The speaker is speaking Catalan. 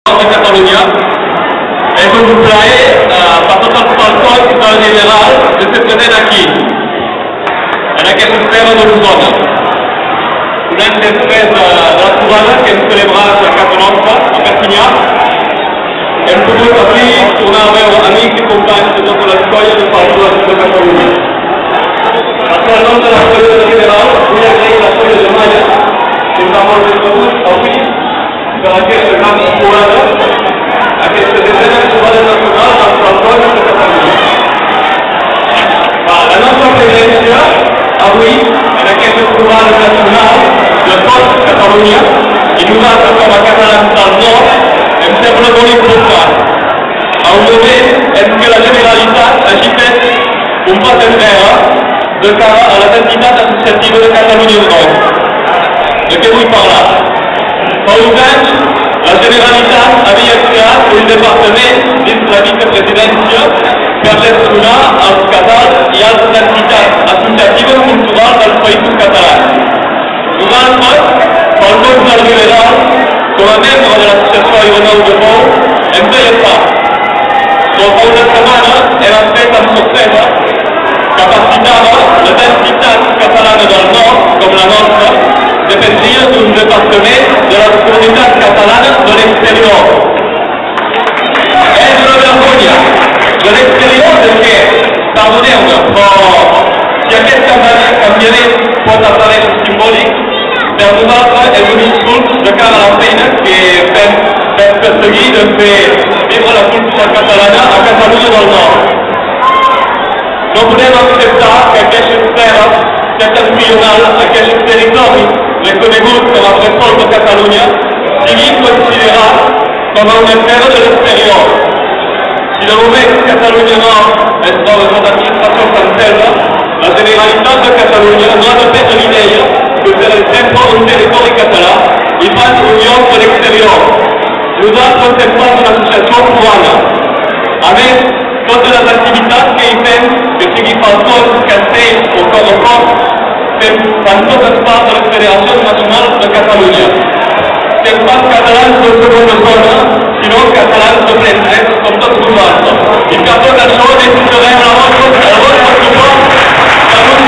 de Catalunya. És un plaer per tots els balcons del general de ser present aquí, en aquesta esfera d'Osona. Un any després de la trobada que hem celebrat a casa nostra, a Perpinyà, hem pogut avui tornar a veure amics i companys de tota l'escola de balcons de Catalunya. Après el nom de l'escola del general, vull agrair l'escola de Malla, que ens ha molt desconegut avui per aquesta gran trobada, aquesta desena trobada nacional dels balcons de Catalunya. La nostra presència avui en aquesta trobada nacional de tot Catalunya i nosaltres com a catalans del nord em sembla molt important. A un moment en què la Generalitat hagi fet un pas enrere de cara a les entitats associatives de Catalunya del Nord. De què vull parlar? Fa uns anys, la Generalitat havia creat un departament dins la vicepresidència per gestionar els casals i altres entitats associatives culturals dels països catalans. Nosaltres, pel Fons del Liberal, com a membre de l'Associació Aeronau de Pou, hem feia part. Però fa una setmana hem fet amb sorpresa que participava les entitats catalanes del nord, com la nostra, dependrien d'un departament de les comunitats catalanes de l'exterior. És una vergonya. De l'exterior de què? Perdoneu-me, però si aquest canviament pot aparèixer simbòlic, per nosaltres és un insult de cara a la feina que fem per perseguir de fer viure la cultura catalana a Catalunya del Nord. No podem acceptar que aquestes terres septentrionals, aquests territoris reconeguts com a bressol de Catalunya, siguin considerats com a una terra de l'exterior. Si de moment Catalunya Nord es troba en l'administració francesa, la Generalitat de Catalunya no ha de prendre l'idea que, per exemple, un territori català hi faci un lloc de l'exterior. Nosaltres fem part d'una associació cubana. A més, totes les activitats que hi fem, que sigui balcons, castells o correfocs, fan totes part de les Federacions Nacionals de Catalunya. Som pas catalans de segona zona, sinó catalans de plens drets, com tots nosaltres. I per tot això necessitarem el vostre suport per un